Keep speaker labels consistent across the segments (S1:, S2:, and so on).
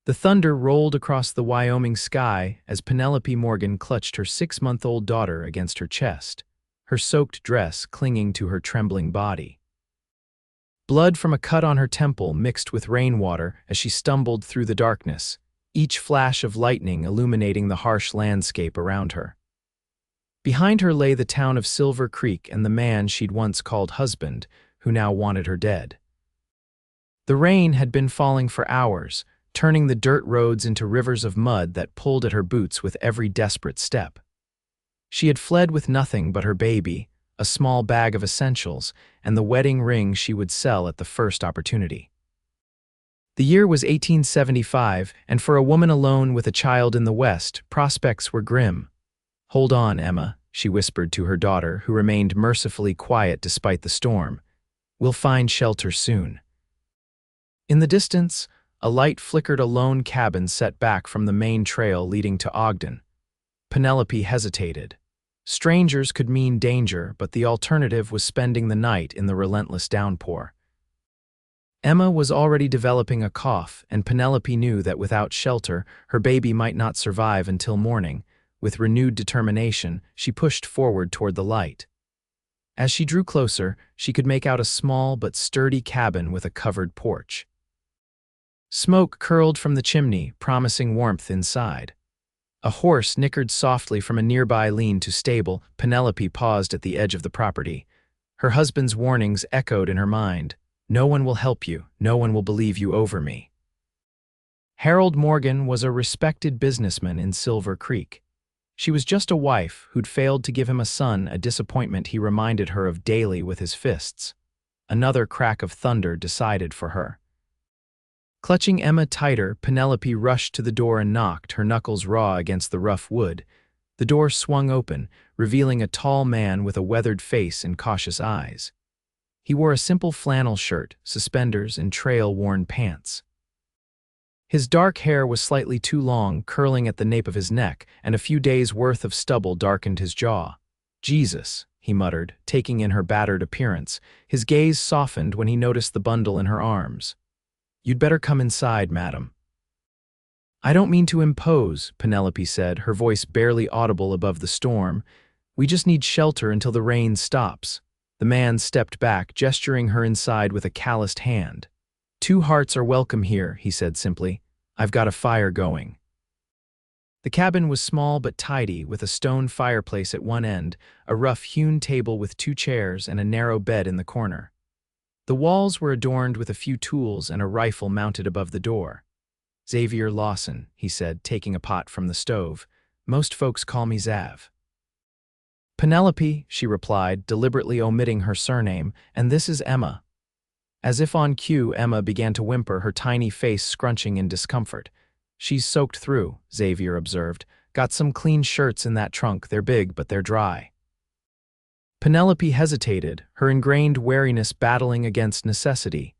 S1: The thunder rolled across the Wyoming sky as Penelope Morgan clutched her 6-month-old daughter against her chest, her soaked dress clinging to her trembling body. Blood from a cut on her temple mixed with rainwater as she stumbled through the darkness, each flash of lightning illuminating the harsh landscape around her. Behind her lay the town of Silver Creek and the man she'd once called husband, who now wanted her dead. The rain had been falling for hours, turning the dirt roads into rivers of mud that pulled at her boots with every desperate step. She had fled with nothing but her baby, a small bag of essentials, and the wedding ring she would sell at the first opportunity. The year was 1875, and for a woman alone with a child in the West, prospects were grim. "Hold on, Emma," she whispered to her daughter, who remained mercifully quiet despite the storm. "We'll find shelter soon." In the distance, a light flickered a lone cabin set back from the main trail leading to Ogden. Penelope hesitated. Strangers could mean danger, but the alternative was spending the night in the relentless downpour. Emma was already developing a cough, and Penelope knew that without shelter, her baby might not survive until morning. With renewed determination, she pushed forward toward the light. As she drew closer, she could make out a small but sturdy cabin with a covered porch. Smoke curled from the chimney, promising warmth inside. A horse nickered softly from a nearby lean-to stable. Penelope paused at the edge of the property. Her husband's warnings echoed in her mind. "No one will help you. No one will believe you over me." Harold Morgan was a respected businessman in Silver Creek. She was just a wife who'd failed to give him a son, a disappointment he reminded her of daily with his fists. Another crack of thunder decided for her. Clutching Emma tighter, Penelope rushed to the door and knocked, her knuckles raw against the rough wood. The door swung open, revealing a tall man with a weathered face and cautious eyes. He wore a simple flannel shirt, suspenders, and trail-worn pants. His dark hair was slightly too long, curling at the nape of his neck, and a few days' worth of stubble darkened his jaw. "Jesus," he muttered, taking in her battered appearance. His gaze softened when he noticed the bundle in her arms. "You'd better come inside, madam." "I don't mean to impose," Penelope said, her voice barely audible above the storm. "We just need shelter until the rain stops." The man stepped back, gesturing her inside with a calloused hand. "Two hearts are welcome here," he said simply. "I've got a fire going." The cabin was small but tidy, with a stone fireplace at one end, a rough-hewn table with 2 chairs, and a narrow bed in the corner. The walls were adorned with a few tools and a rifle mounted above the door. "Xavier Lawson," he said, taking a pot from the stove. "Most folks call me Zav." "Penelope," she replied, deliberately omitting her surname, "and this is Emma." As if on cue, Emma began to whimper, her tiny face scrunching in discomfort. "She's soaked through," Xavier observed. "Got some clean shirts in that trunk. They're big, but they're dry." Penelope hesitated, her ingrained wariness battling against necessity.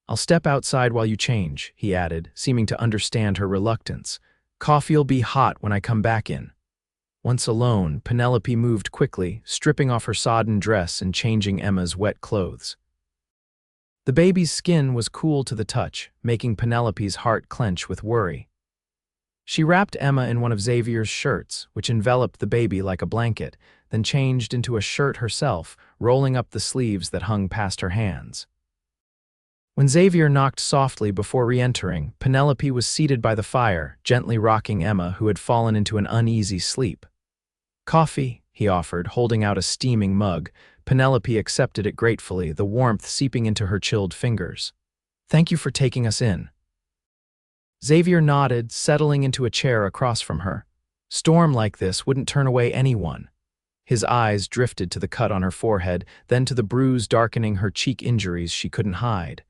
S1: "I'll step outside while you change," he added, seeming to understand her reluctance. "Coffee'll be hot when I come back in." Once alone, Penelope moved quickly, stripping off her sodden dress and changing Emma's wet clothes. The baby's skin was cool to the touch, making Penelope's heart clench with worry. She wrapped Emma in one of Xavier's shirts, which enveloped the baby like a blanket, then changed into a shirt herself, rolling up the sleeves that hung past her hands. When Xavier knocked softly before re-entering, Penelope was seated by the fire, gently rocking Emma, who had fallen into an uneasy sleep. "Coffee," he offered, holding out a steaming mug. Penelope accepted it gratefully, the warmth seeping into her chilled fingers. "Thank you for taking us in." Xavier nodded, settling into a chair across from her. Storm like this wouldn't turn away anyone. His eyes drifted to the cut on her forehead, then to the bruise darkening her cheek, injuries she couldn't hide.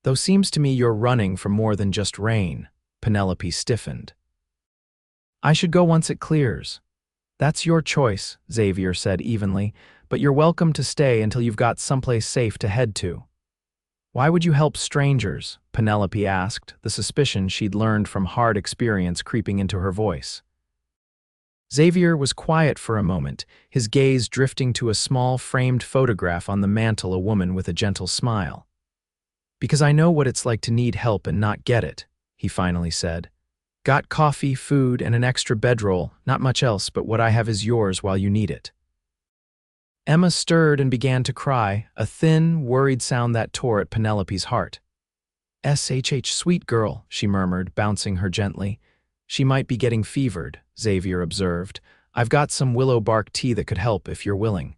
S1: "Though seems to me you're running from more than just rain." Penelope stiffened. "I should go once it clears." "That's your choice," Xavier said evenly, "but you're welcome to stay until you've got someplace safe to head to." "Why would you help strangers?" Penelope asked, the suspicion she'd learned from hard experience creeping into her voice. Xavier was quiet for a moment, his gaze drifting to a small framed photograph on the mantel, a woman with a gentle smile. "Because I know what it's like to need help and not get it," he finally said. Got coffee, food, and an extra bedroll, not much else, but what I have is yours while you need it. Emma stirred and began to cry, a thin, worried sound that tore at Penelope's heart. "Shh, sweet girl," she murmured, bouncing her gently. "She might be getting fevered," Xavier observed. "I've got some willow bark tea that could help if you're willing."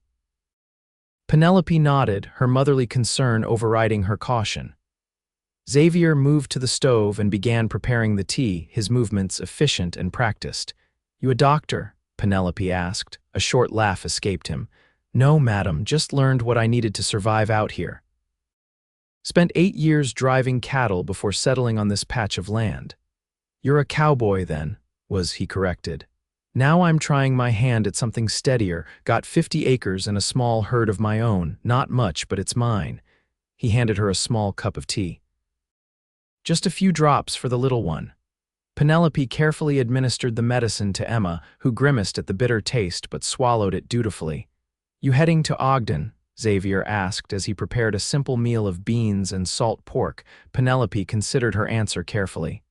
S1: Penelope nodded, her motherly concern overriding her caution. Xavier moved to the stove and began preparing the tea, his movements efficient and practiced. "You a doctor?" Penelope asked. A short laugh escaped him. "No, madam, just learned what I needed to survive out here. Spent 8 years driving cattle before settling on this patch of land." "You're a cowboy, then," he corrected. "Now I'm trying my hand at something steadier, got 50 acres and a small herd of my own, not much, but it's mine." He handed her a small cup of tea. "Just a few drops for the little one." Penelope carefully administered the medicine to Emma, who grimaced at the bitter taste but swallowed it dutifully. "You heading to Ogden?" Xavier asked as he prepared a simple meal of beans and salt pork. Penelope considered her answer carefully.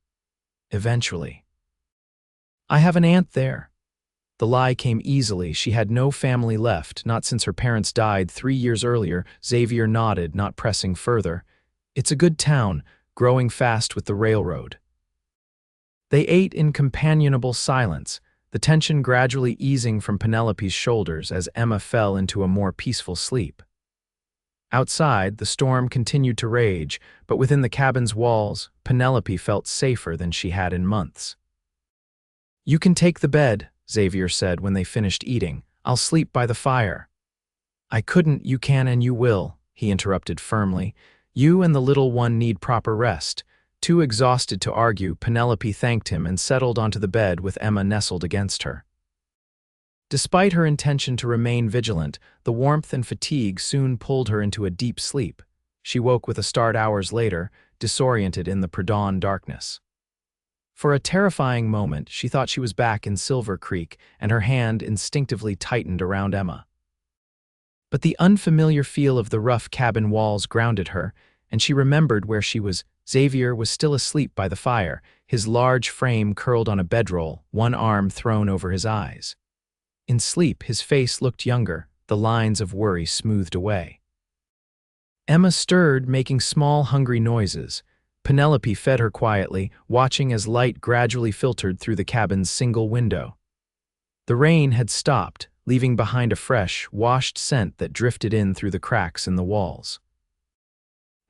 S1: "Eventually. I have an aunt there." The lie came easily. She had no family left, not since her parents died 3 years earlier. Xavier nodded, not pressing further. "It's a good town, growing fast with the railroad." They ate in companionable silence, the tension gradually easing from Penelope's shoulders as Emma fell into a more peaceful sleep. Outside, the storm continued to rage, but within the cabin's walls, Penelope felt safer than she had in months. "You can take the bed," Xavier said when they finished eating. "I'll sleep by the fire." "I couldn't, you can and you will," he interrupted firmly. "You and the little one need proper rest." Too exhausted to argue, Penelope thanked him and settled onto the bed with Emma nestled against her. Despite her intention to remain vigilant, the warmth and fatigue soon pulled her into a deep sleep. She woke with a start hours later, disoriented in the pre-dawn darkness. For a terrifying moment, she thought she was back in Silver Creek, and her hand instinctively tightened around Emma. But the unfamiliar feel of the rough cabin walls grounded her, and she remembered where she was. Xavier was still asleep by the fire, his large frame curled on a bedroll, one arm thrown over his eyes. In sleep, his face looked younger, the lines of worry smoothed away. Emma stirred, making small, hungry noises. Penelope fed her quietly, watching as light gradually filtered through the cabin's single window. The rain had stopped, leaving behind a fresh, washed scent that drifted in through the cracks in the walls.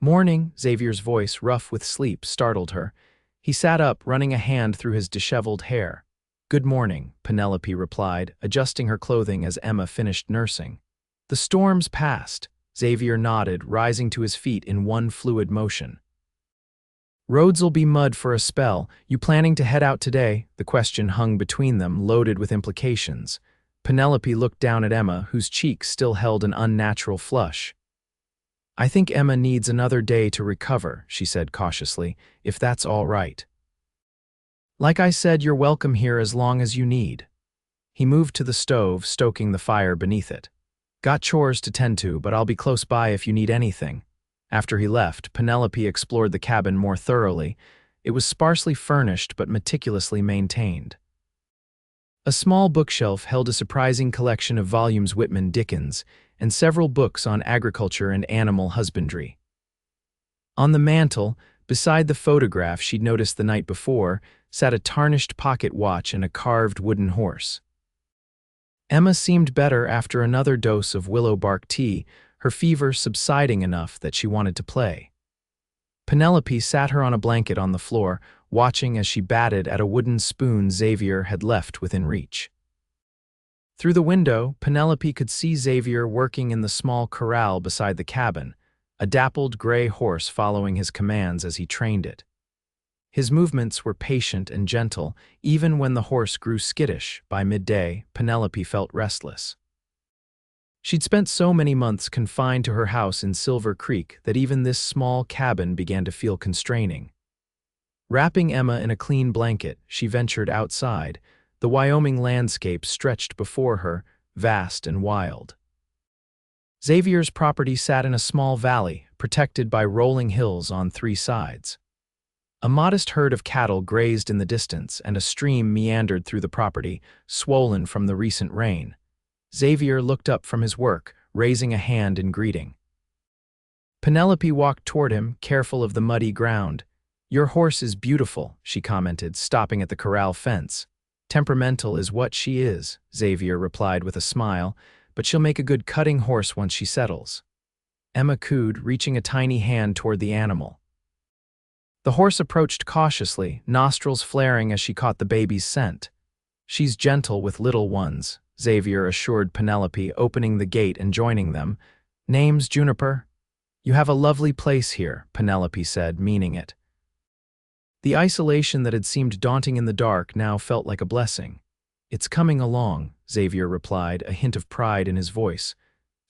S1: "Morning," Xavier's voice, rough with sleep, startled her. He sat up, running a hand through his disheveled hair. "Good morning," Penelope replied, adjusting her clothing as Emma finished nursing. "The storm's passed." Xavier nodded, rising to his feet in one fluid motion. "Roads'll be mud for a spell. You planning to head out today?" The question hung between them, loaded with implications. Penelope looked down at Emma, whose cheeks still held an unnatural flush. "I think Emma needs another day to recover," she said cautiously, "if that's all right." "Like I said, you're welcome here as long as you need." He moved to the stove, stoking the fire beneath it. "Got chores to tend to, but I'll be close by if you need anything." After he left, Penelope explored the cabin more thoroughly. It was sparsely furnished but meticulously maintained. A small bookshelf held a surprising collection of volumes Whitman Dickens and several books on agriculture and animal husbandry. On the mantel, beside the photograph she'd noticed the night before, sat a tarnished pocket watch and a carved wooden horse. Emma seemed better after another dose of willow bark tea, her fever subsiding enough that she wanted to play. Penelope sat her on a blanket on the floor, watching as she batted at a wooden spoon Xavier had left within reach. Through the window, Penelope could see Xavier working in the small corral beside the cabin, a dappled gray horse following his commands as he trained it. His movements were patient and gentle, even when the horse grew skittish. By midday, Penelope felt restless. She'd spent so many months confined to her house in Silver Creek that even this small cabin began to feel constraining. Wrapping Emma in a clean blanket, she ventured outside. The Wyoming landscape stretched before her, vast and wild. Xavier's property sat in a small valley, protected by rolling hills on 3 sides. A modest herd of cattle grazed in the distance, and a stream meandered through the property, swollen from the recent rain. Xavier looked up from his work, raising a hand in greeting. Penelope walked toward him, careful of the muddy ground. "Your horse is beautiful," she commented, stopping at the corral fence. "Temperamental is what she is," Xavier replied with a smile, "but she'll make a good cutting horse once she settles." Emma cooed, reaching a tiny hand toward the animal. The horse approached cautiously, nostrils flaring as she caught the baby's scent. "She's gentle with little ones," Xavier assured Penelope, opening the gate and joining them. "Name's Juniper?" "You have a lovely place here," Penelope said, meaning it. The isolation that had seemed daunting in the dark now felt like a blessing. "It's coming along," Xavier replied, a hint of pride in his voice.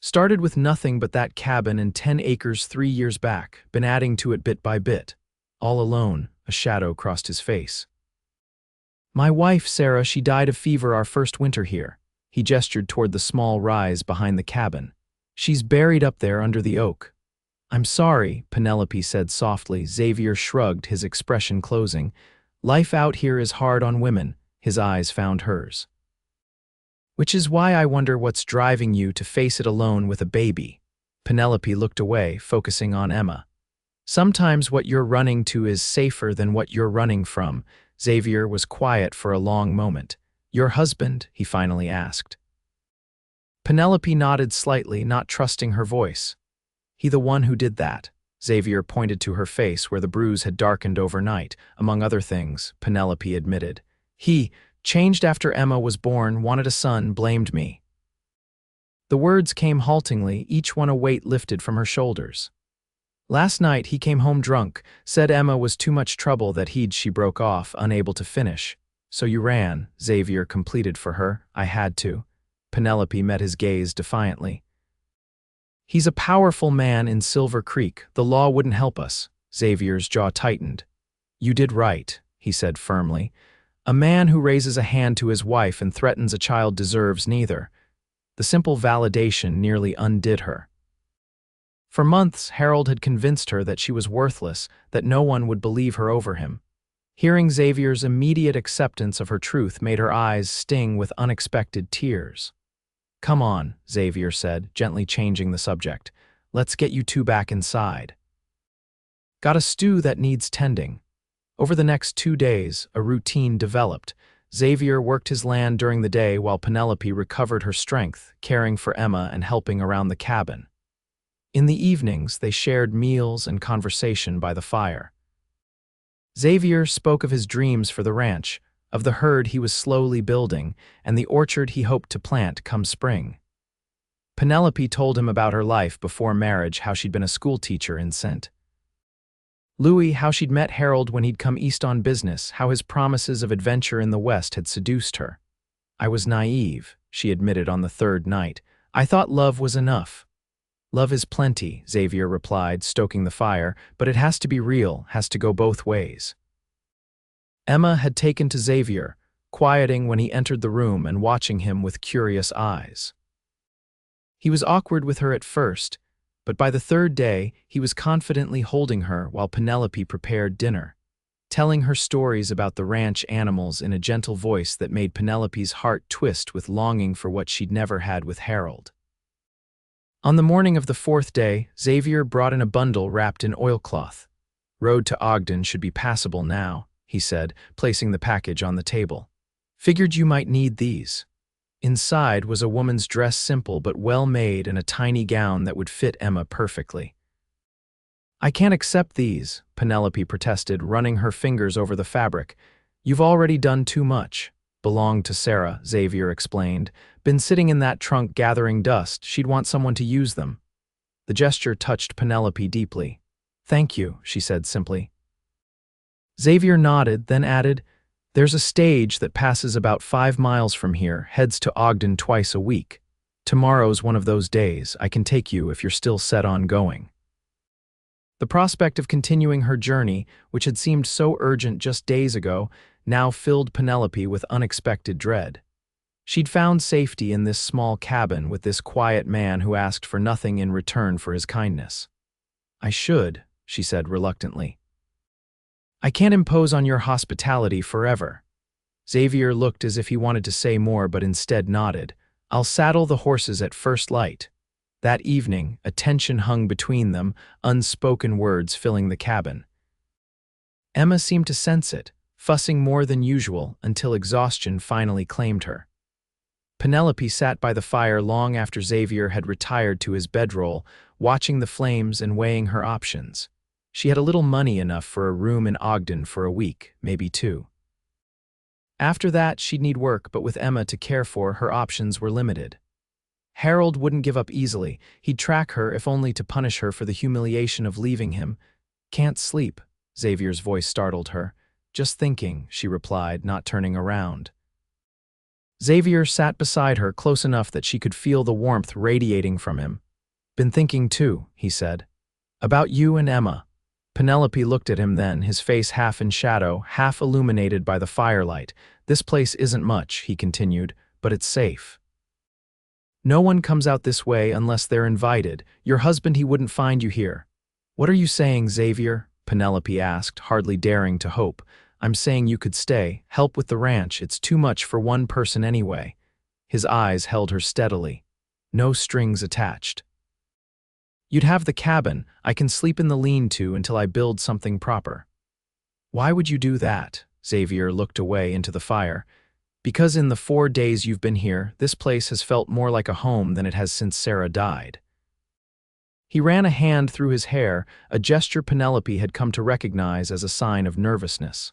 S1: "Started with nothing but that cabin and 10 acres 3 years back, been adding to it bit by bit. All alone," a shadow crossed his face. "My wife, Sarah, she died of fever our first winter here." He gestured toward the small rise behind the cabin. "She's buried up there under the oak." "I'm sorry," Penelope said softly. Xavier shrugged, his expression closing. "Life out here is hard on women." His eyes found hers. "Which is why I wonder what's driving you to face it alone with a baby." Penelope looked away, focusing on Emma. "Sometimes what you're running to is safer than what you're running from." Xavier was quiet for a long moment. "Your husband?" he finally asked. Penelope nodded slightly, not trusting her voice. "He the one who did that." Xavier pointed to her face where the bruise had darkened overnight. "Among other things," Penelope admitted. "He changed after Emma was born, wanted a son, blamed me." The words came haltingly, each one a weight lifted from her shoulders. "Last night he came home drunk, said Emma was too much trouble that she broke off, unable to finish. So you ran," Xavier completed for her. "I had to." Penelope met his gaze defiantly. "He's a powerful man in Silver Creek. The law wouldn't help us." Xavier's jaw tightened. "You did right," he said firmly. "A man who raises a hand to his wife and threatens a child deserves neither." The simple validation nearly undid her. For months, Harold had convinced her that she was worthless, that no one would believe her over him. Hearing Xavier's immediate acceptance of her truth made her eyes sting with unexpected tears. "Come on," Xavier said, gently changing the subject. "Let's get you two back inside." "Got a stew that needs tending." Over the next 2 days, a routine developed. Xavier worked his land during the day while Penelope recovered her strength, caring for Emma and helping around the cabin. In the evenings, they shared meals and conversation by the fire. Xavier spoke of his dreams for the ranch, of the herd he was slowly building, and the orchard he hoped to plant come spring. Penelope told him about her life before marriage, how she'd been a schoolteacher in St. Louis, how she'd met Harold when he'd come east on business, how his promises of adventure in the West had seduced her. "I was naive," she admitted on the 3rd night. "I thought love was enough." "Love is plenty," Xavier replied, stoking the fire, "but it has to be real, has to go both ways." Emma had taken to Xavier, quieting when he entered the room and watching him with curious eyes. He was awkward with her at first, but by the 3rd day, he was confidently holding her while Penelope prepared dinner, telling her stories about the ranch animals in a gentle voice that made Penelope's heart twist with longing for what she'd never had with Harold. On the morning of the 4th day, Xavier brought in a bundle wrapped in oilcloth. "Road to Ogden should be passable now," he said, placing the package on the table. "Figured you might need these." Inside was a woman's dress, simple but well-made, and a tiny gown that would fit Emma perfectly. "I can't accept these," Penelope protested, running her fingers over the fabric. "You've already done too much." "Belonged to Sarah," Xavier explained. "Been sitting in that trunk gathering dust. She'd want someone to use them." The gesture touched Penelope deeply. "Thank you," she said simply. Xavier nodded, then added, "There's a stage that passes about 5 miles from here, heads to Ogden twice a week. Tomorrow's one of those days. I can take you if you're still set on going." The prospect of continuing her journey, which had seemed so urgent just days ago, now filled Penelope with unexpected dread. She'd found safety in this small cabin with this quiet man who asked for nothing in return for his kindness. "I should," she said reluctantly. I can't impose on your hospitality forever." Xavier looked as if he wanted to say more but instead nodded. "I'll saddle the horses at first light." That evening, a tension hung between them, unspoken words filling the cabin. Emma seemed to sense it, fussing more than usual until exhaustion finally claimed her. Penelope sat by the fire long after Xavier had retired to his bedroll, watching the flames and weighing her options. She had a little money enough for a room in Ogden for a week, maybe two. After that, she'd need work, but with Emma to care for, her options were limited. Harold wouldn't give up easily. He'd track her, if only to punish her for the humiliation of leaving him. "Can't sleep," Xavier's voice startled her. "Just thinking," she replied, not turning around. Xavier sat beside her, close enough that she could feel the warmth radiating from him. "Been thinking too," he said. "About you and Emma." Penelope looked at him then, his face half in shadow, half illuminated by the firelight. "This place isn't much," he continued, "but it's safe. No one comes out this way unless they're invited. Your husband, he wouldn't find you here." "What are you saying, Xavier?" Penelope asked, hardly daring to hope. "I'm saying you could stay, help with the ranch. It's too much for one person anyway." His eyes held her steadily. "No strings attached. You'd have the cabin. I can sleep in the lean-to until I build something proper." "Why would you do that?" Xavier looked away into the fire. "Because in the 4 days you've been here, this place has felt more like a home than it has since Sarah died." He ran a hand through his hair, a gesture Penelope had come to recognize as a sign of nervousness.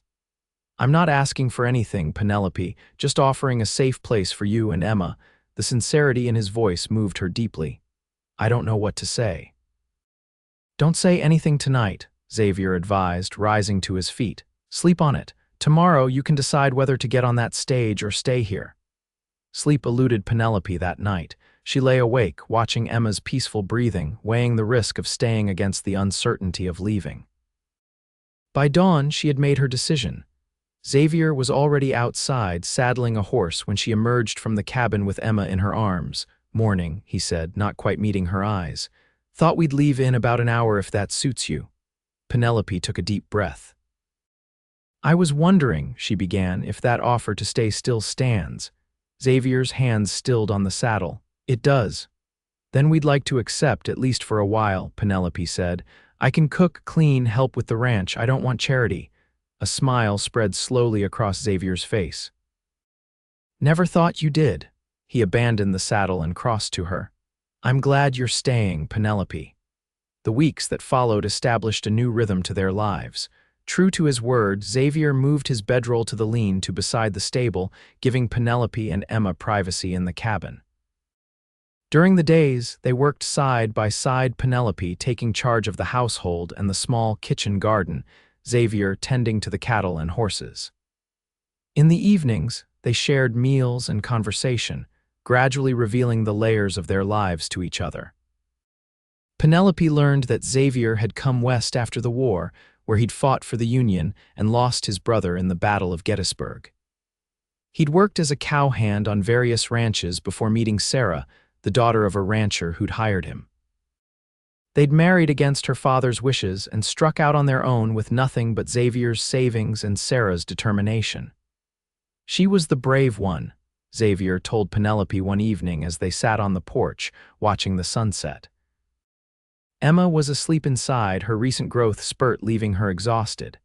S1: "I'm not asking for anything, Penelope, just offering a safe place for you and Emma." The sincerity in his voice moved her deeply. "I don't know what to say." "Don't say anything tonight," Xavier advised, rising to his feet. "Sleep on it. Tomorrow you can decide whether to get on that stage or stay here." Sleep eluded Penelope that night. She lay awake, watching Emma's peaceful breathing, weighing the risk of staying against the uncertainty of leaving. By dawn, she had made her decision. Xavier was already outside, saddling a horse when she emerged from the cabin with Emma in her arms. "Morning," he said, not quite meeting her eyes. "Thought we'd leave in about an hour if that suits you." Penelope took a deep breath. "I was wondering," she began, "if that offer to stay still stands." Xavier's hands stilled on the saddle. "It does." "Then we'd like to accept, at least for a while," Penelope said. "I can cook, clean, help with the ranch. I don't want charity." A smile spread slowly across Xavier's face. "Never thought you did." He abandoned the saddle and crossed to her. "I'm glad you're staying, Penelope." The weeks that followed established a new rhythm to their lives. True to his word, Xavier moved his bedroll to the lean-to beside the stable, giving Penelope and Emma privacy in the cabin. During the days, they worked side by side, Penelope taking charge of the household and the small kitchen garden, Xavier tending to the cattle and horses. In the evenings, they shared meals and conversation, gradually revealing the layers of their lives to each other. Penelope learned that Xavier had come west after the war, where he'd fought for the Union and lost his brother in the Battle of Gettysburg. He'd worked as a cowhand on various ranches before meeting Sarah, the daughter of a rancher who'd hired him. They'd married against her father's wishes and struck out on their own with nothing but Xavier's savings and Sarah's determination. "She was the brave one," Xavier told Penelope one evening as they sat on the porch, watching the sunset. Emma was asleep inside, her recent growth spurt leaving her exhausted.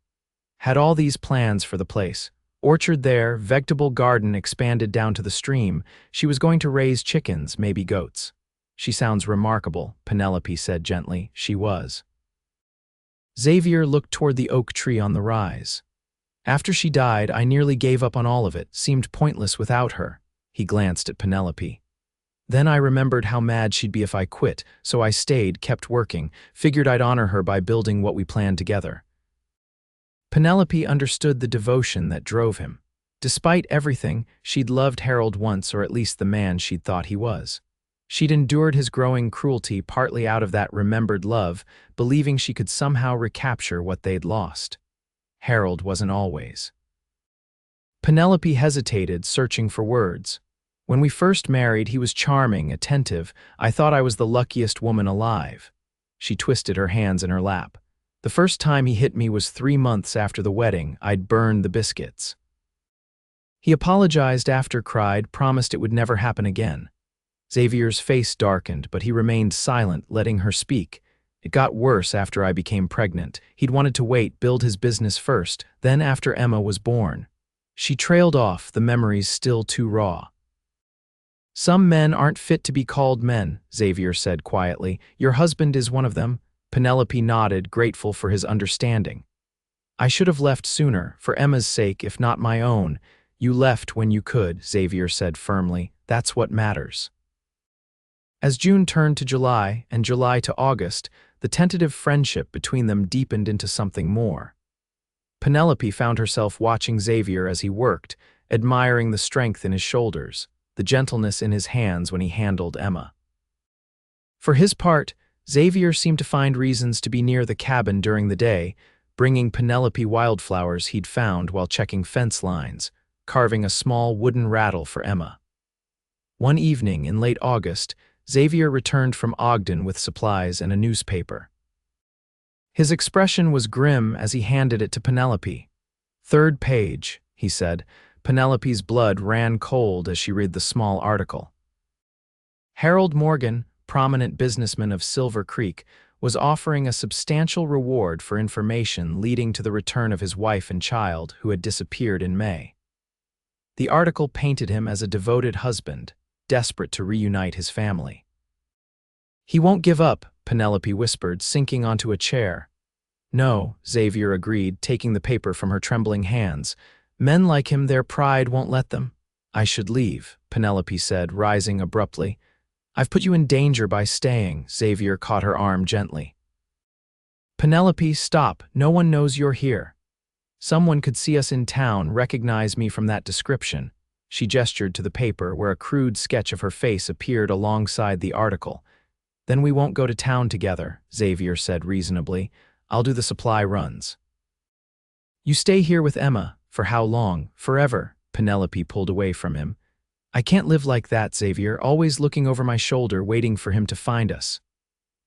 S1: Had all these plans for the place. Orchard there, vegetable garden expanded down to the stream. She was going to raise chickens, maybe goats. "She sounds remarkable," Penelope said gently. She was. Xavier looked toward the oak tree on the rise. "After she died, I nearly gave up on all of it, seemed pointless without her." He glanced at Penelope. "Then I remembered how mad she'd be if I quit, so I stayed, kept working, figured I'd honor her by building what we planned together." Penelope understood the devotion that drove him. Despite everything, she'd loved Harold once, or at least the man she'd thought he was. She'd endured his growing cruelty partly out of that remembered love, believing she could somehow recapture what they'd lost. Harold wasn't always. Penelope hesitated, searching for words. "When we first married, he was charming, attentive. I thought I was the luckiest woman alive." She twisted her hands in her lap. The first time he hit me was 3 months after the wedding. I'd burned the biscuits. He apologized after, cried, promised it would never happen again. Xavier's face darkened, but he remained silent, letting her speak. It got worse after I became pregnant. He'd wanted to wait, build his business first, then after Emma was born. She trailed off, the memories still too raw. Some men aren't fit to be called men, Xavier said quietly. Your husband is one of them. Penelope nodded, grateful for his understanding. I should have left sooner, for Emma's sake, if not my own. You left when you could, Xavier said firmly. That's what matters. As June turned to July, and July to August, the tentative friendship between them deepened into something more. Penelope found herself watching Xavier as he worked, admiring the strength in his shoulders, the gentleness in his hands when he handled Emma. For his part, Xavier seemed to find reasons to be near the cabin during the day, bringing Penelope wildflowers he'd found while checking fence lines, carving a small wooden rattle for Emma. One evening in late August, Xavier returned from Ogden with supplies and a newspaper. His expression was grim as he handed it to Penelope. "Third page," he said. Penelope's blood ran cold as she read the small article. Harold Morgan, prominent businessman of Silver Creek, was offering a substantial reward for information leading to the return of his wife and child who had disappeared in May. The article painted him as a devoted husband, desperate to reunite his family. "He won't give up," Penelope whispered, sinking onto a chair. "No," Xavier agreed, taking the paper from her trembling hands. "Men like him, their pride won't let them." "I should leave," Penelope said, rising abruptly. "I've put you in danger by staying." Xavier caught her arm gently. "Penelope, stop. No one knows you're here. Someone could see us in town, recognize me from that description." She gestured to the paper, where a crude sketch of her face appeared alongside the article. "Then we won't go to town together," Xavier said reasonably. "I'll do the supply runs." "You stay here with Emma. For how long?" "Forever." Penelope pulled away from him. "I can't live like that, Xavier, always looking over my shoulder, waiting for him to find us."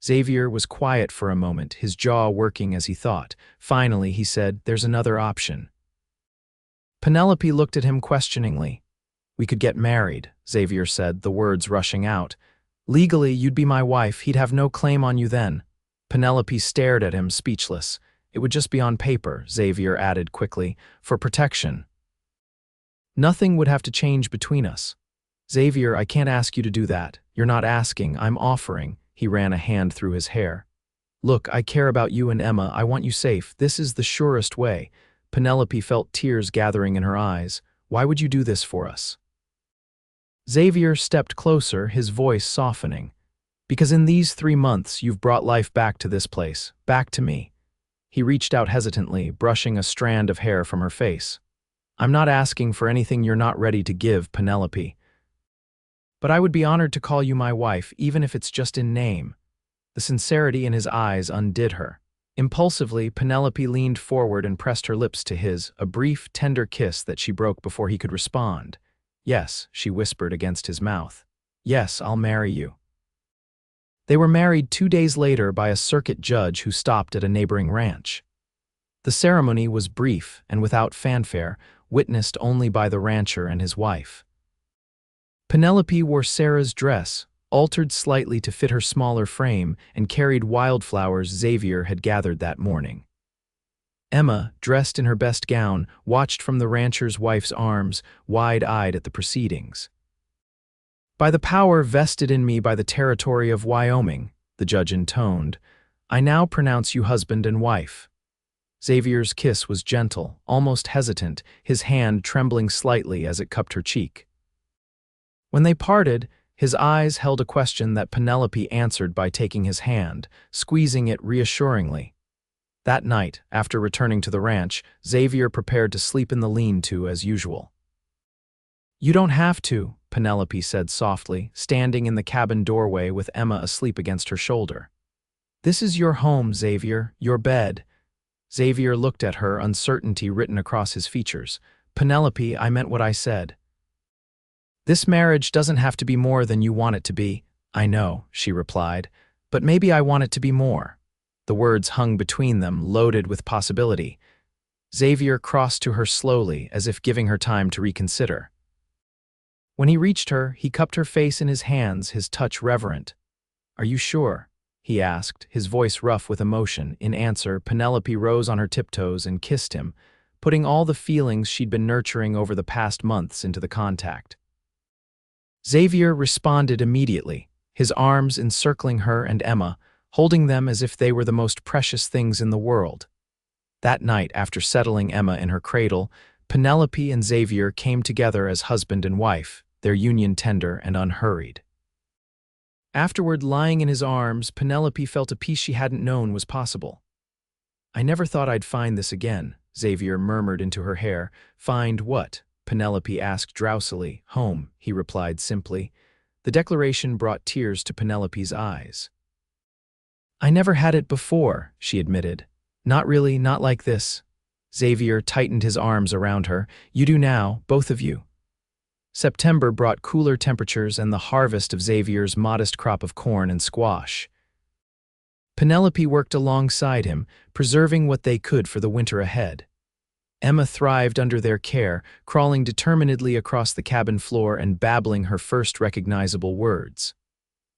S1: Xavier was quiet for a moment, his jaw working as he thought. Finally, he said, "There's another option." Penelope looked at him questioningly. "We could get married," Xavier said, the words rushing out. "Legally, you'd be my wife. He'd have no claim on you then." Penelope stared at him, speechless. "It would just be on paper," Xavier added quickly, "for protection. Nothing would have to change between us." "Xavier, I can't ask you to do that. You're not asking, I'm offering." He ran a hand through his hair. "Look, I care about you and Emma. I want you safe. This is the surest way." Penelope felt tears gathering in her eyes. "Why would you do this for us?" Xavier stepped closer, his voice softening. "Because in these 3 months, you've brought life back to this place, back to me." He reached out hesitantly, brushing a strand of hair from her face. "I'm not asking for anything you're not ready to give, Penelope. But I would be honored to call you my wife, even if it's just in name." The sincerity in his eyes undid her. Impulsively, Penelope leaned forward and pressed her lips to his, a brief, tender kiss that she broke before he could respond. "Yes," she whispered against his mouth. "Yes, I'll marry you." They were married 2 days later by a circuit judge who stopped at a neighboring ranch. The ceremony was brief and without fanfare, witnessed only by the rancher and his wife. Penelope wore Sarah's dress, altered slightly to fit her smaller frame, and carried wildflowers Xavier had gathered that morning. Emma, dressed in her best gown, watched from the rancher's wife's arms, wide-eyed at the proceedings. "By the power vested in me by the territory of Wyoming," the judge intoned, "I now pronounce you husband and wife." Xavier's kiss was gentle, almost hesitant, his hand trembling slightly as it cupped her cheek. When they parted, his eyes held a question that Penelope answered by taking his hand, squeezing it reassuringly. That night, after returning to the ranch, Xavier prepared to sleep in the lean-to as usual. "You don't have to," Penelope said softly, standing in the cabin doorway with Emma asleep against her shoulder. "This is your home, Xavier, your bed." Xavier looked at her, uncertainty written across his features. "Penelope, I meant what I said. This marriage doesn't have to be more than you want it to be." "I know," she replied, "but maybe I want it to be more." The words hung between them, loaded with possibility. Xavier crossed to her slowly, as if giving her time to reconsider. When he reached her, he cupped her face in his hands, his touch reverent. "Are you sure?" he asked, his voice rough with emotion. In answer, Penelope rose on her tiptoes and kissed him, putting all the feelings she'd been nurturing over the past months into the contact. Xavier responded immediately, his arms encircling her and Emma, holding them as if they were the most precious things in the world. That night, after settling Emma in her cradle, Penelope and Xavier came together as husband and wife, their union tender and unhurried. Afterward, lying in his arms, Penelope felt a peace she hadn't known was possible. "I never thought I'd find this again," Xavier murmured into her hair. "Find what?" Penelope asked drowsily. "Home," he replied simply. The declaration brought tears to Penelope's eyes. "I never had it before," she admitted. "Not really, not like this." Xavier tightened his arms around her. "You do now, both of you." September brought cooler temperatures and the harvest of Xavier's modest crop of corn and squash. Penelope worked alongside him, preserving what they could for the winter ahead. Emma thrived under their care, crawling determinedly across the cabin floor and babbling her first recognizable words.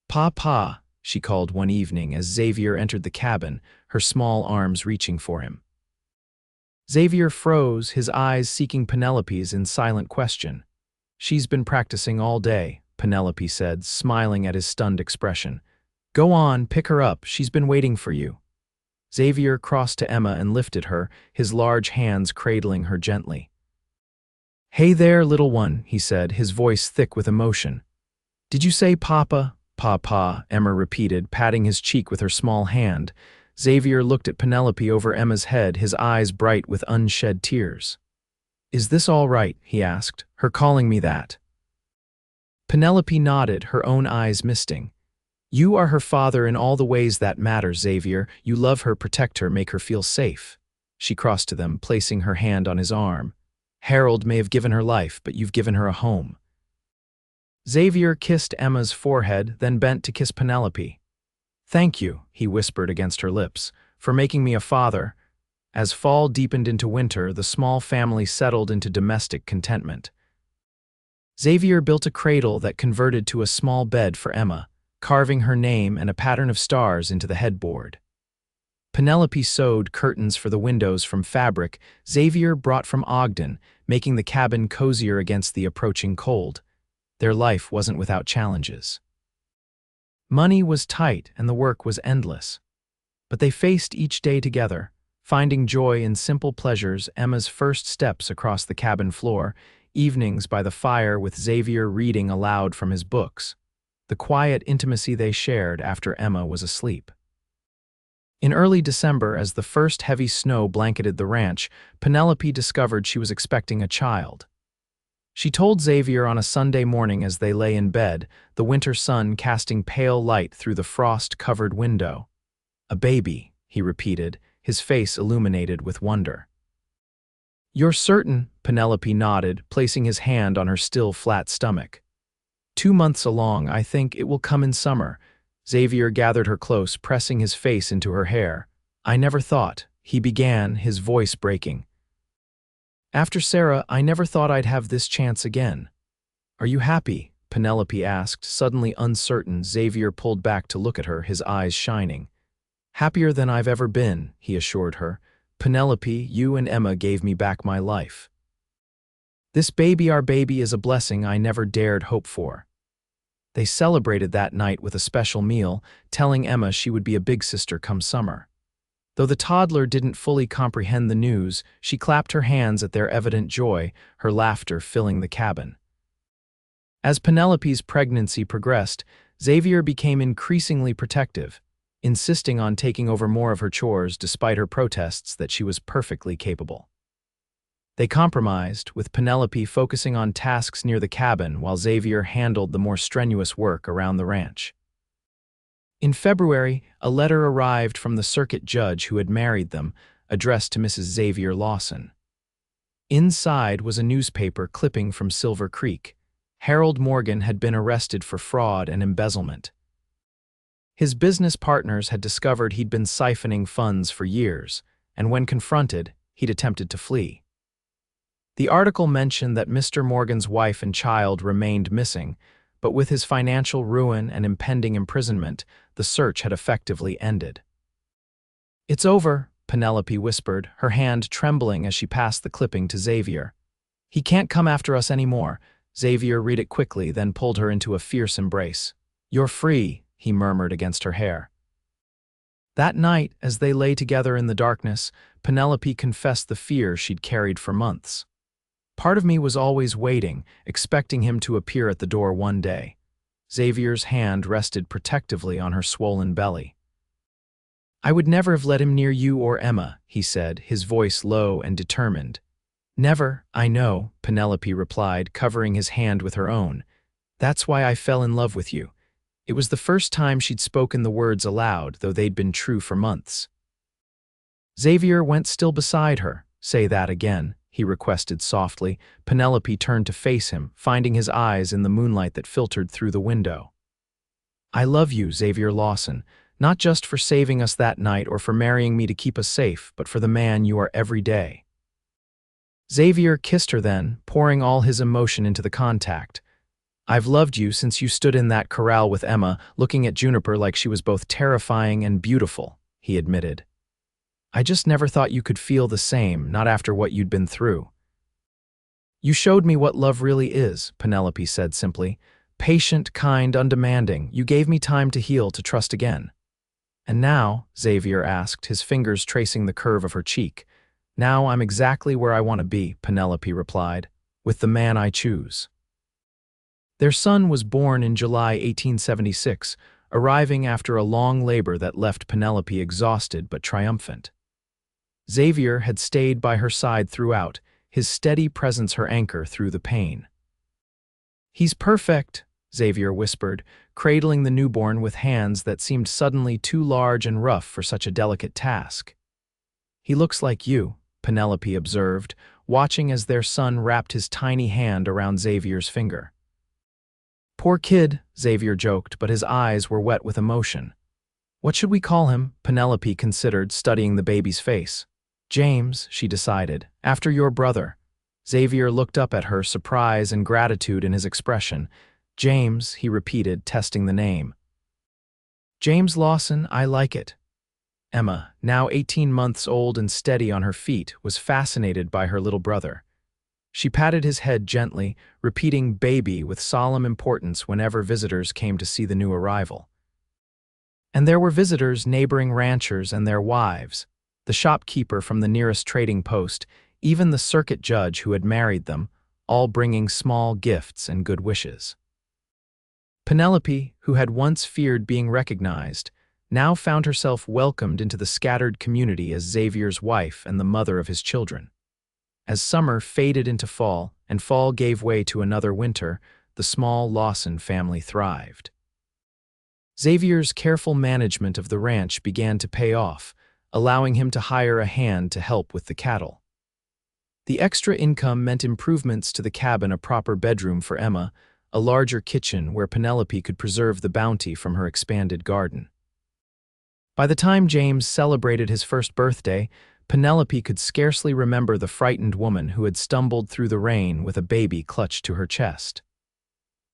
S1: "Pa," she called one evening as Xavier entered the cabin, her small arms reaching for him. Xavier froze, his eyes seeking Penelope's in silent question. "She's been practicing all day," Penelope said, smiling at his stunned expression. "Go on, pick her up, she's been waiting for you." Xavier crossed to Emma and lifted her, his large hands cradling her gently. "Hey there, little one," he said, his voice thick with emotion. "Did you say Papa?" "Papa," Emma repeated, patting his cheek with her small hand. Xavier looked at Penelope over Emma's head, his eyes bright with unshed tears. "Is this all right?" he asked, "her calling me that?" Penelope nodded, her own eyes misting. "You are her father in all the ways that matter, Xavier. You love her, protect her, make her feel safe." She crossed to them, placing her hand on his arm. "Harold may have given her life, but you've given her a home." Xavier kissed Emma's forehead, then bent to kiss Penelope. "Thank you," he whispered against her lips, "for making me a father." As fall deepened into winter, the small family settled into domestic contentment. Xavier built a cradle that converted to a small bed for Emma, carving her name and a pattern of stars into the headboard. Penelope sewed curtains for the windows from fabric Xavier brought from Ogden, making the cabin cozier against the approaching cold. Their life wasn't without challenges. Money was tight and the work was endless. But they faced each day together, finding joy in simple pleasures. Emma's first steps across the cabin floor, evenings by the fire with Xavier reading aloud from his books, the quiet intimacy they shared after Emma was asleep. In early December, as the first heavy snow blanketed the ranch, Penelope discovered she was expecting a child. She told Xavier on a Sunday morning as they lay in bed, the winter sun casting pale light through the frost-covered window. "A baby," he repeated, his face illuminated with wonder. "You're certain?" Penelope nodded, placing his hand on her still flat stomach. 2 months along, I think it will come in summer." Xavier gathered her close, pressing his face into her hair. "I never thought," he began, his voice breaking. "After Sarah, I never thought I'd have this chance again." "Are you happy?" Penelope asked, suddenly uncertain. Xavier pulled back to look at her, his eyes shining. "Happier than I've ever been," he assured her. "Penelope, you and Emma gave me back my life. This baby, our baby, is a blessing I never dared hope for." They celebrated that night with a special meal, telling Emma she would be a big sister come summer. Though the toddler didn't fully comprehend the news, she clapped her hands at their evident joy, her laughter filling the cabin. As Penelope's pregnancy progressed, Xavier became increasingly protective, insisting on taking over more of her chores despite her protests that she was perfectly capable. They compromised, with Penelope focusing on tasks near the cabin while Xavier handled the more strenuous work around the ranch. In February, a letter arrived from the circuit judge who had married them, addressed to Mrs. Xavier Lawson. Inside was a newspaper clipping from Silver Creek. Harold Morgan had been arrested for fraud and embezzlement. His business partners had discovered he'd been siphoning funds for years, and when confronted, he'd attempted to flee. The article mentioned that Mr. Morgan's wife and child remained missing, but with his financial ruin and impending imprisonment, the search had effectively ended. "It's over," Penelope whispered, her hand trembling as she passed the clipping to Xavier. "He can't come after us anymore." Xavier read it quickly, then pulled her into a fierce embrace. "You're free," he murmured against her hair. That night, as they lay together in the darkness, Penelope confessed the fear she'd carried for months. "Part of me was always waiting, expecting him to appear at the door one day." Xavier's hand rested protectively on her swollen belly. "I would never have let him near you or Emma," he said, his voice low and determined. "Never, I know," Penelope replied, covering his hand with her own. "That's why I fell in love with you." It was the first time she'd spoken the words aloud, though they'd been true for months. Xavier went still beside her. "Say that again," he requested softly. Penelope turned to face him, finding his eyes in the moonlight that filtered through the window. "I love you, Xavier Lawson, not just for saving us that night or for marrying me to keep us safe, but for the man you are every day." Xavier kissed her then, pouring all his emotion into the contact. "I've loved you since you stood in that corral with Emma, looking at Juniper like she was both terrifying and beautiful," he admitted. "I just never thought you could feel the same, not after what you'd been through." "You showed me what love really is," Penelope said simply. "Patient, kind, undemanding. You gave me time to heal, to trust again." "And now," Xavier asked, his fingers tracing the curve of her cheek. "Now I'm exactly where I want to be," Penelope replied, "with the man I choose." Their son was born in July 1876, arriving after a long labor that left Penelope exhausted but triumphant. Xavier had stayed by her side throughout, his steady presence her anchor through the pain. "He's perfect," Xavier whispered, cradling the newborn with hands that seemed suddenly too large and rough for such a delicate task. "He looks like you," Penelope observed, watching as their son wrapped his tiny hand around Xavier's finger. "Poor kid," Xavier joked, but his eyes were wet with emotion. "What should we call him?" Penelope considered, studying the baby's face. "James," she decided, "after your brother." Xavier looked up at her, surprise and gratitude in his expression. "James," he repeated, testing the name. "James Lawson, I like it." Emma, now 18 months old and steady on her feet, was fascinated by her little brother. She patted his head gently, repeating "baby" with solemn importance whenever visitors came to see the new arrival. And there were visitors, neighboring ranchers and their wives, the shopkeeper from the nearest trading post, even the circuit judge who had married them, all bringing small gifts and good wishes. Penelope, who had once feared being recognized, now found herself welcomed into the scattered community as Xavier's wife and the mother of his children. As summer faded into fall, and fall gave way to another winter, the small Lawson family thrived. Xavier's careful management of the ranch began to pay off, allowing him to hire a hand to help with the cattle. The extra income meant improvements to the cabin, a proper bedroom for Emma, a larger kitchen where Penelope could preserve the bounty from her expanded garden. By the time James celebrated his first birthday, Penelope could scarcely remember the frightened woman who had stumbled through the rain with a baby clutched to her chest.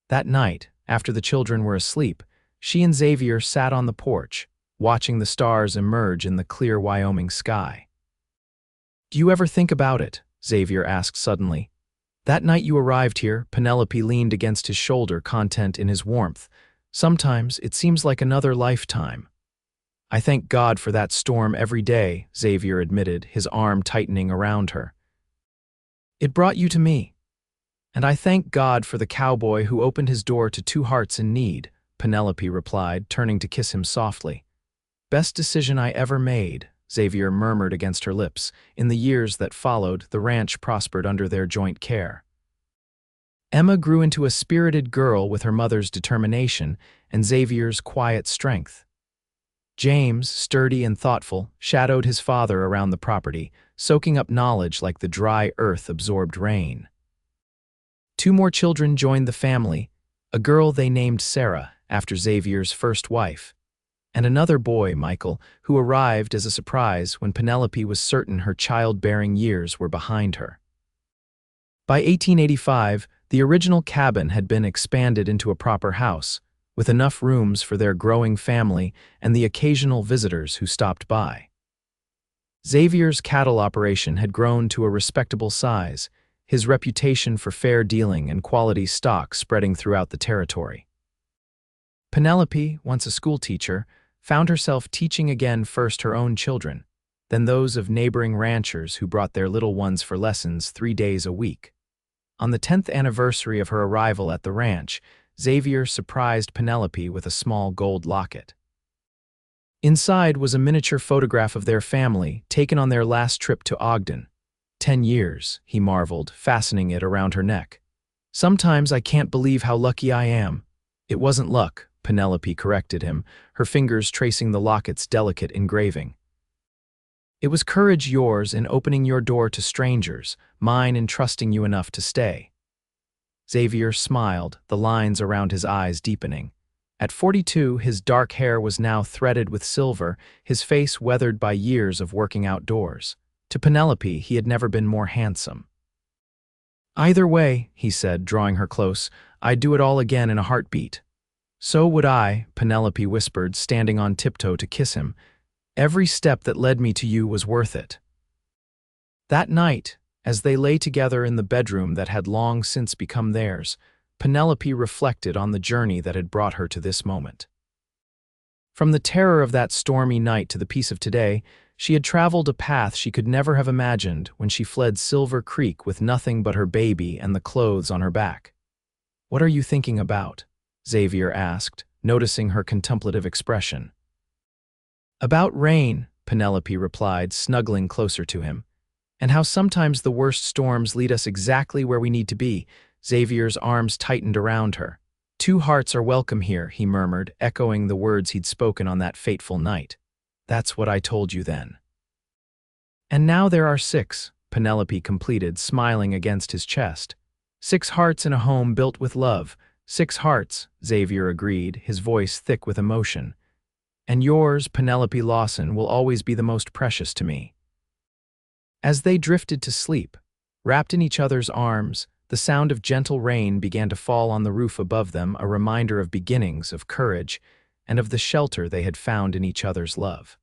S1: That night, after the children were asleep, she and Xavier sat on the porch, watching the stars emerge in the clear Wyoming sky. "Do you ever think about it?" Xavier asked suddenly. "That night you arrived here," Penelope leaned against his shoulder, content in his warmth. "Sometimes it seems like another lifetime." "I thank God for that storm every day," Xavier admitted, his arm tightening around her. "It brought you to me." "And I thank God for the cowboy who opened his door to two hearts in need," Penelope replied, turning to kiss him softly. "Best decision I ever made," Xavier murmured against her lips. In the years that followed, the ranch prospered under their joint care. Emma grew into a spirited girl with her mother's determination and Xavier's quiet strength. James, sturdy and thoughtful, shadowed his father around the property, soaking up knowledge like the dry earth absorbed rain. Two more children joined the family, a girl they named Sarah, after Xavier's first wife. and another boy, Michael, who arrived as a surprise when Penelope was certain her childbearing years were behind her. By 1885, the original cabin had been expanded into a proper house, with enough rooms for their growing family and the occasional visitors who stopped by. Xavier's cattle operation had grown to a respectable size, his reputation for fair dealing and quality stock spreading throughout the territory. Penelope, once a schoolteacher, found herself teaching again first her own children, then those of neighboring ranchers who brought their little ones for lessons 3 days a week. On the 10th anniversary of her arrival at the ranch, Xavier surprised Penelope with a small gold locket. Inside was a miniature photograph of their family, taken on their last trip to Ogden. 10 years, he marveled, fastening it around her neck. Sometimes I can't believe how lucky I am. It wasn't luck, Penelope corrected him, her fingers tracing the locket's delicate engraving. It was courage yours in opening your door to strangers, mine in trusting you enough to stay. Xavier smiled, the lines around his eyes deepening. At 42, his dark hair was now threaded with silver, his face weathered by years of working outdoors. To Penelope, he had never been more handsome. Either way, he said, drawing her close, I'd do it all again in a heartbeat. So would I, Penelope whispered, standing on tiptoe to kiss him. Every step that led me to you was worth it. That night, as they lay together in the bedroom that had long since become theirs, Penelope reflected on the journey that had brought her to this moment. From the terror of that stormy night to the peace of today, she had traveled a path she could never have imagined when she fled Silver Creek with nothing but her baby and the clothes on her back. "What are you thinking about?" Xavier asked, noticing her contemplative expression. "About rain," Penelope replied, snuggling closer to him. "And how sometimes the worst storms lead us exactly where we need to be." Xavier's arms tightened around her. "Two hearts are welcome here," he murmured, echoing the words he'd spoken on that fateful night. "That's what I told you then." "And now there are 6, Penelope completed, smiling against his chest. "6 hearts in a home built with love. 6 hearts," Xavier agreed, his voice thick with emotion. "And yours, Penelope Lawson, will always be the most precious to me." As they drifted to sleep, wrapped in each other's arms, the sound of gentle rain began to fall on the roof above them, a reminder of beginnings, of courage, and of the shelter they had found in each other's love.